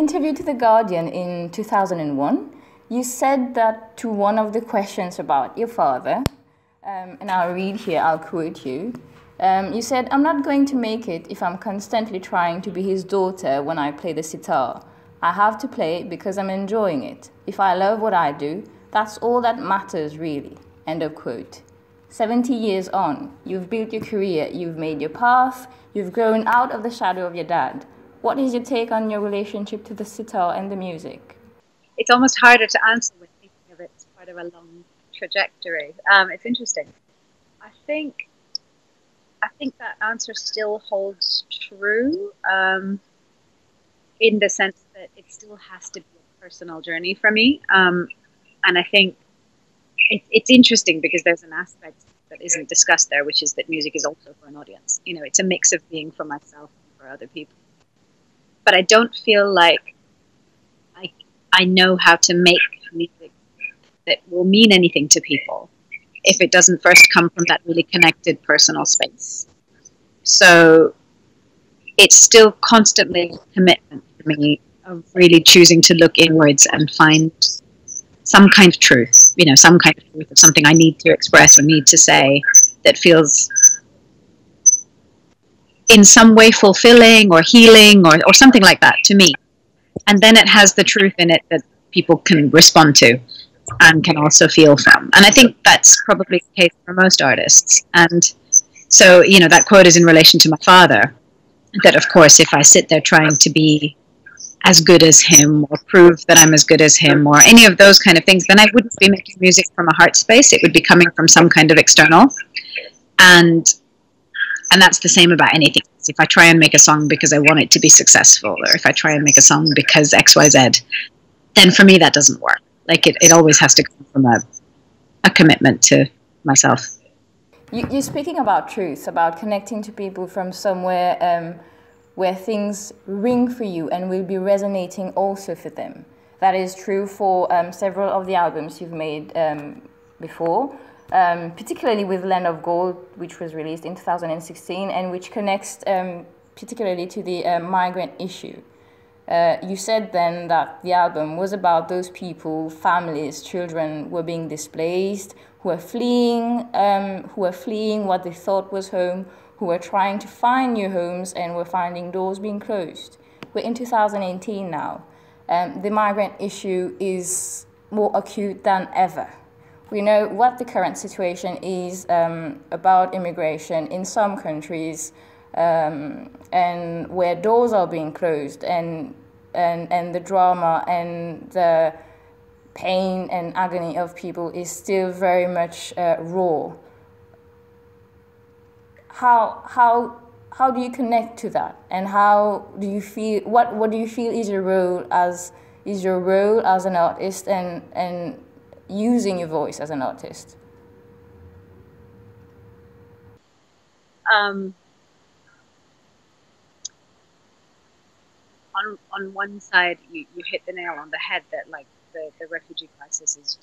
interview to The Guardian in 2001, you said that to one of the questions about your father, and I'll read here, I'll quote you. You said, "I'm not going to make it if I'm constantly trying to be his daughter when I play the sitar. I have to play it because I'm enjoying it. If I love what I do, that's all that matters really." End of quote. 70 years on, you've built your career, you've made your path, you've grown out of the shadow of your dad. What is your take on your relationship to the sitar and the music? It's almost harder to answer when thinking of it as part of a long trajectory. It's interesting. I think that answer still holds true, in the sense that it still has to be a personal journey for me. And I think it's interesting because there's an aspect that isn't discussed there, which is that music is also for an audience. You know, it's a mix of being for myself and for other people. But I don't feel like I know how to make music that will mean anything to people if it doesn't first come from that really connected personal space. So it's still constantly a commitment for me of really choosing to look inwards and find some kind of truth, you know, some kind of truth of something I need to express or need to say that feels in some way fulfilling or healing or something like that to me. And then it has the truth in it that people can respond to and can also feel from. And I think that's probably the case for most artists. And so, you know, that quote is in relation to my father, that of course, if I sit there trying to be as good as him or prove that I'm as good as him or any of those kind of things, then I wouldn't be making music from a heart space. It would be coming from some kind of external. And that's the same about anything. If I try and make a song because I want it to be successful, or if I try and make a song because X, Y, Z, then for me that doesn't work. Like it always has to come from a commitment to myself. You're speaking about truth, about connecting to people from somewhere where things ring for you and will be resonating also for them. That is true for several of the albums you've made before. Particularly with Land of Gold, which was released in 2016 and which connects particularly to the migrant issue. You said then that the album was about those people, families, children who were being displaced, who were fleeing what they thought was home, who were trying to find new homes and were finding doors being closed. We're in 2018 now. The migrant issue is more acute than ever. We know what the current situation is about immigration in some countries, and where doors are being closed, and the drama and the pain and agony of people is still very much raw. How do you connect to that, and how do you feel? What do you feel is your role as an artist and using your voice as an artist? On one side, you hit the nail on the head that like the refugee crisis is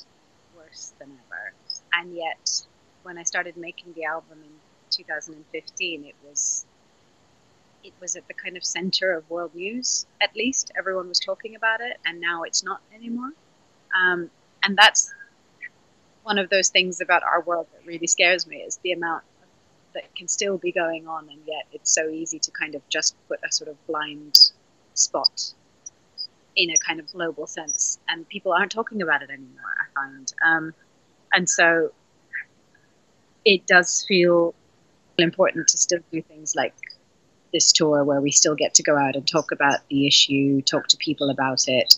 worse than ever. And yet, when I started making the album in 2015, it was at the kind of center of world news. At least everyone was talking about it, and now it's not anymore. And that's one of those things about our world that really scares me, is the amount that can still be going on, and yet it's so easy to kind of just put a sort of blind spot in a kind of global sense, and people aren't talking about it anymore, I find. And so it does feel important to still do things like this tour, where we still get to go out and talk about the issue, talk to people about it.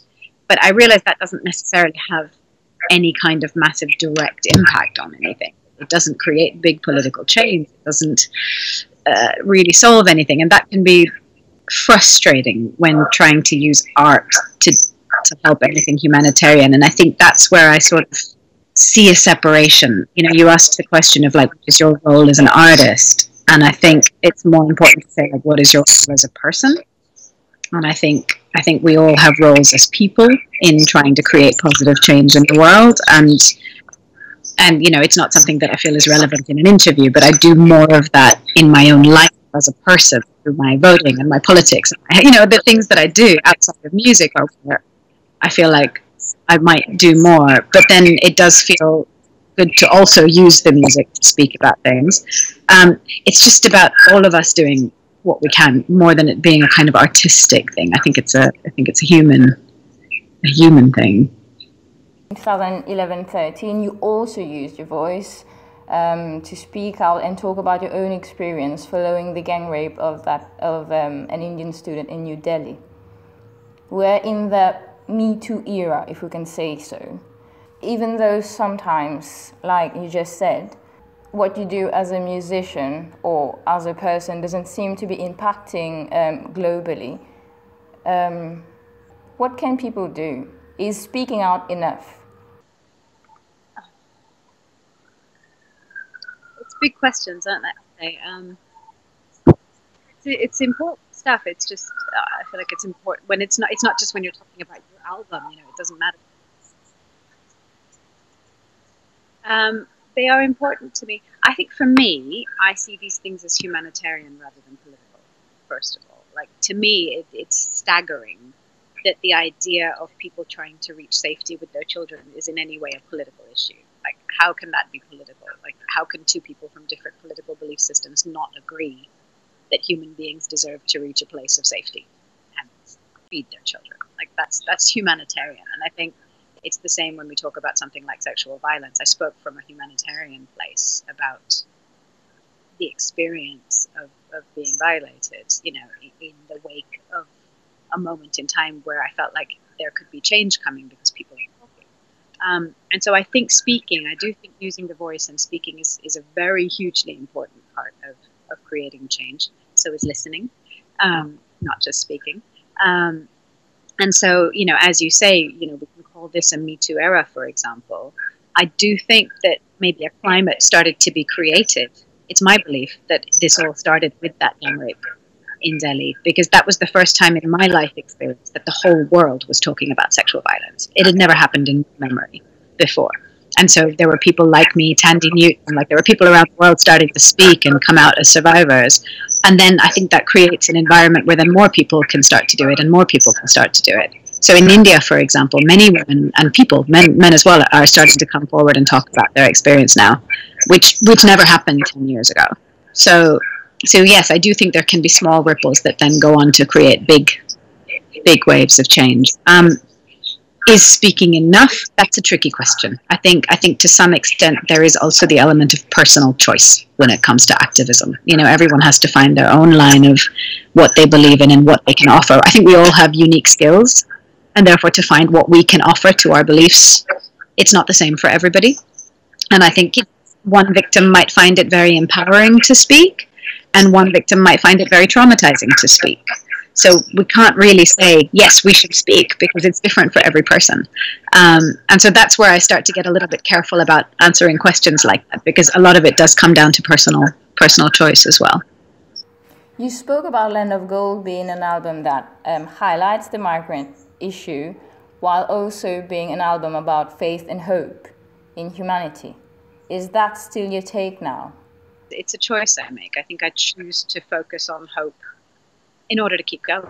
But I realize that doesn't necessarily have any kind of massive direct impact on anything. It doesn't create big political change. It doesn't really solve anything. And that can be frustrating when trying to use art to help anything humanitarian. And I think that's where I sort of see a separation. You know, you asked the question of like, what is your role as an artist? And I think it's more important to say, like, what is your role as a person? And I think we all have roles as people in trying to create positive change in the world. And you know, it's not something that I feel is relevant in an interview, but I do more of that in my own life as a person through my voting and my politics. You know, the things that I do outside of music are where I feel like I might do more. But then it does feel good to also use the music to speak about things. It's just about all of us doing what we can, more than it being a kind of artistic thing. I think it's a human thing. In 2011-13, you also used your voice to speak out and talk about your own experience following the gang rape of an Indian student in New Delhi. We're in the Me Too era, if we can say so. Even though sometimes, like you just said, what you do as a musician or as a person doesn't seem to be impacting globally, what can people do? Is speaking out enough? It's big questions, aren't they? It's important stuff. It's just I feel like it's important when it's not just when you're talking about your album. You know, it doesn't matter. They are important to me. I think for me, I see these things as humanitarian rather than political. First of all, like to me, it's staggering that the idea of people trying to reach safety with their children is in any way a political issue. Like, how can that be political? Like, how can two people from different political belief systems not agree that human beings deserve to reach a place of safety and feed their children? Like, that's humanitarian. And I think it's the same when we talk about something like sexual violence. I spoke from a humanitarian place about the experience of being violated, you know, in the wake of a moment in time where I felt like there could be change coming because people are talking. And so I think speaking, I do think using the voice and speaking is a very hugely important part of creating change. So is listening, not just speaking. And so, you know, as you say, you know, we can call this a Me Too era, for example. I do think that maybe a climate started to be created. It's my belief that this all started with that gang rape in Delhi, because that was the first time in my life experience that the whole world was talking about sexual violence. It had never happened in memory before. And so there were people like me, Tandy Newton, like there were people around the world starting to speak and come out as survivors. And then I think that creates an environment where then more people can start to do it and more people can start to do it. So in India, for example, many women and people, men as well, are starting to come forward and talk about their experience now, which never happened 10 years ago. So yes, I do think there can be small ripples that then go on to create big waves of change. Is speaking enough? That's a tricky question. I think to some extent there is also the element of personal choice when it comes to activism. You know, everyone has to find their own line of what they believe in and what they can offer. I think we all have unique skills, and therefore to find what we can offer to our beliefs, it's not the same for everybody. And I think one victim might find it very empowering to speak, and one victim might find it very traumatizing to speak. So we can't really say, yes, we should speak, because it's different for every person. And so that's where I start to get a little bit careful about answering questions like that, because a lot of it does come down to personal choice as well. You spoke about Land of Gold being an album that highlights the migrant issue while also being an album about faith and hope in humanity. Is that still your take now? It's a choice I make. I think I choose to focus on hope in order to keep going.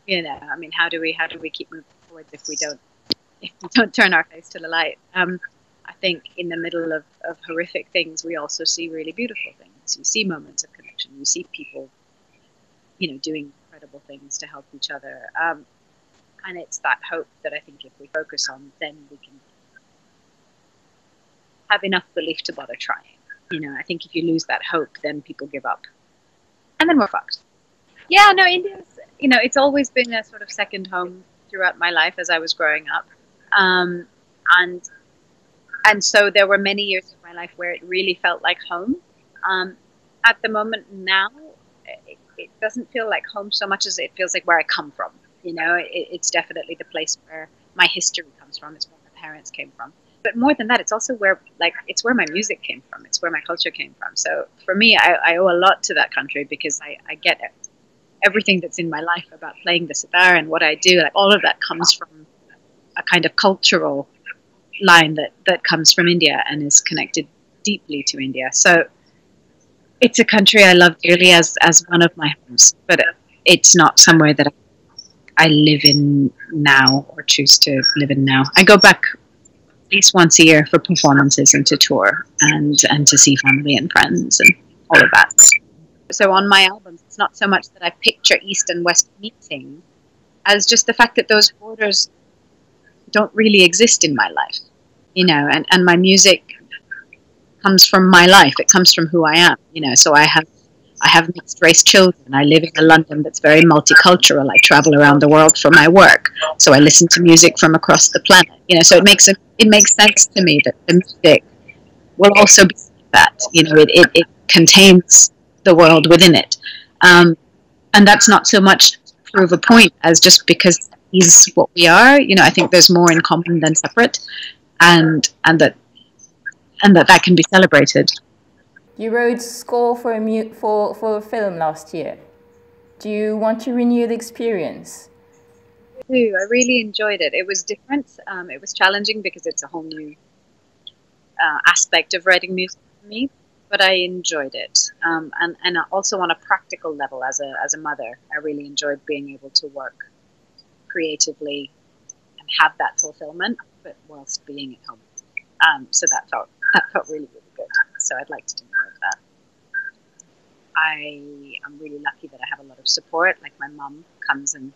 You know, I mean, how do we keep moving forward if we don't turn our face to the light? I think in the middle of horrific things, we also see really beautiful things. You see moments of connection. You see people, you know, doing incredible things to help each other. And it's that hope that I think if we focus on, then we can have enough belief to bother trying. You know, I think if you lose that hope, then people give up. And then we're fucked. Yeah, no, India's, you know, it's always been a sort of second home throughout my life as I was growing up. And so there were many years of my life where it really felt like home. At the moment now, it doesn't feel like home so much as it feels like where I come from. You know, it's definitely the place where my history comes from. It's where my parents came from. But more than that, it's also where, like, it's where my music came from. It's where my culture came from. So for me, I owe a lot to that country because I get it. Everything that's in my life about playing the sitar and what I do, like all of that comes from a kind of cultural line that comes from India and is connected deeply to India. So it's a country I love dearly as one of my homes, but it's not somewhere that I live in now or choose to live in now. I go back at least once a year for performances and to tour and to see family and friends and all of that. So on my albums, it's not so much that I picture East and West meeting as just the fact that those borders don't really exist in my life, and my music comes from my life. It comes from who I am, so I have mixed race children. I live in a London that's very multicultural. I travel around the world for my work, so I listen to music from across the planet. So it makes sense to me that the music will also be that. It contains the world within it, and that's not so much to prove a point as just because he's what we are. I think there's more in common than separate, and that can be celebrated. You wrote score for for a film last year. Do you want to renew the experience? I really enjoyed it. It was different. It was challenging because it's a whole new aspect of writing music for me, but I enjoyed it. And also on a practical level, as a mother, I really enjoyed being able to work creatively and have that fulfillment, but whilst being at home. So that felt really, really good. So I'd like to do more of that. I'm really lucky that I have a lot of support. Like my mum comes and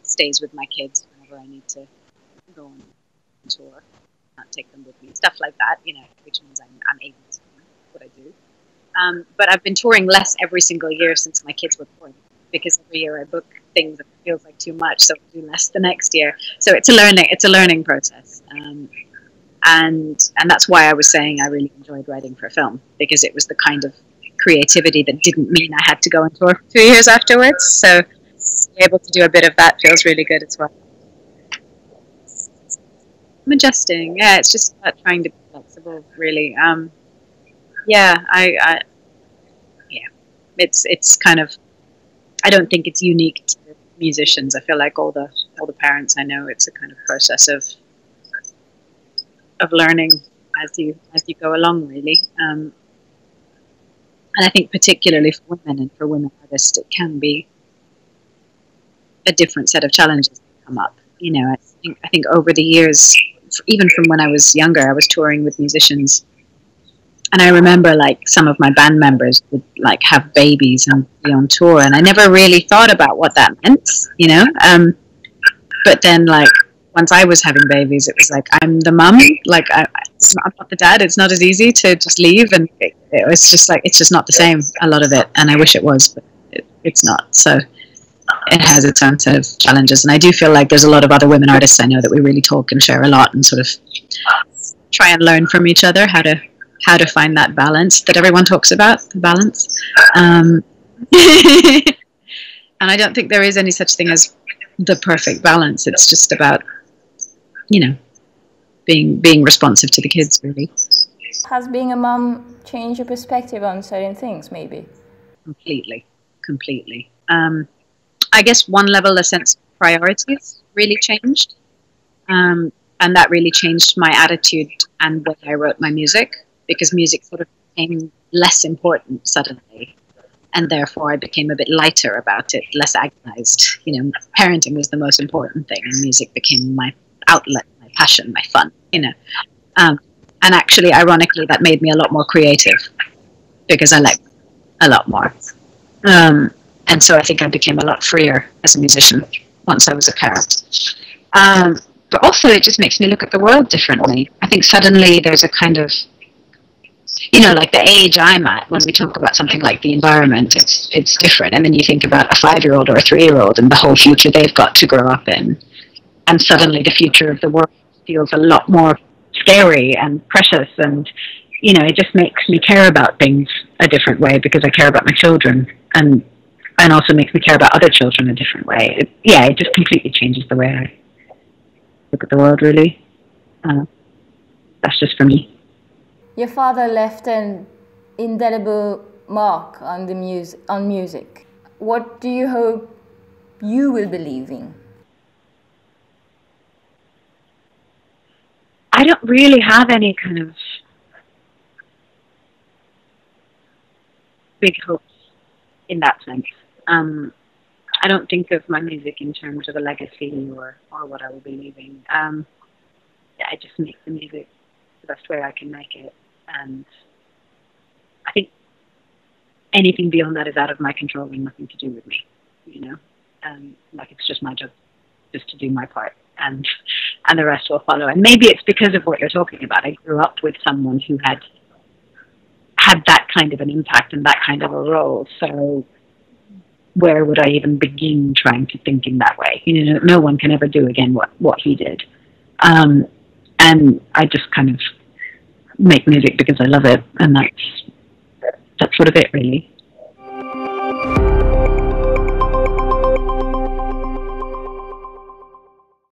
stays with my kids whenever I need to go on tour, not take them with me, stuff like that. Which means I'm able to do what I do. But I've been touring less every single year since my kids were born, because every year I book things that feels like too much, so I do less the next year. So it's a learning process. And that's why I was saying I really enjoyed writing for film, because it was the kind of creativity that didn't mean I had to go and tour for 2 years afterwards. So to be able to do a bit of that feels really good as well. I'm adjusting. Yeah, it's just about trying to be flexible, really. Yeah, yeah, it's kind of. I don't think it's unique to musicians. I feel like all the parents I know, it's a kind of process of learning as you go along, really. And I think particularly for women and for women artists, it can be a different set of challenges that come up. I think over the years, even from when I was younger, I was touring with musicians, and I remember like some of my band members would like have babies and be on tour, and I never really thought about what that meant. But then like once I was having babies, it was like I'm the mum, like I'm not the dad. It's not as easy to just leave, and it was just like it's just not the same, a lot of it, and I wish it was, but it's not. So it has its own set of challenges, and I do feel like there's a lot of other women artists I know that we really talk and share a lot, and sort of try and learn from each other how to find that balance that everyone talks about, the balance. And I don't think there is any such thing as the perfect balance. It's just about being responsive to the kids, really. Has being a mum changed your perspective on certain things, maybe? Completely. I guess one level, the sense of priorities really changed, and that really changed my attitude and way I wrote my music, because music sort of became less important suddenly, and therefore I became a bit lighter about it, less agonized. Parenting was the most important thing, and music became my outlet, my passion, my fun. And actually, ironically, that made me a lot more creative, because I like a lot more. And so I think I became a lot freer as a musician once I was a parent. But also, it just makes me look at the world differently. I think suddenly there's a kind of, like the age I'm at, when we talk about something like the environment, it's different. And then you think about a 5-year-old or a 3-year-old and the whole future they've got to grow up in. And suddenly the future of the world feels a lot more scary and precious, and it just makes me care about things a different way, because I care about my children, and also makes me care about other children a different way. It just completely changes the way I look at the world, really. That's just for me. Your father left an indelible mark on on music. What do you hope you will be leaving? I don't really have any kind of big hopes in that sense. I don't think of my music in terms of a legacy or what I will be leaving. I just make the music the best way I can make it, and I think anything beyond that is out of my control and nothing to do with me. Like it's just my job, just to do my part, and the rest will follow. And maybe it's because of what you're talking about. I grew up with someone who had that kind of an impact and that kind of a role, so where would I even begin trying to think in that way? No one can ever do again what he did. And I just kind of make music because I love it, and that's sort of it, really.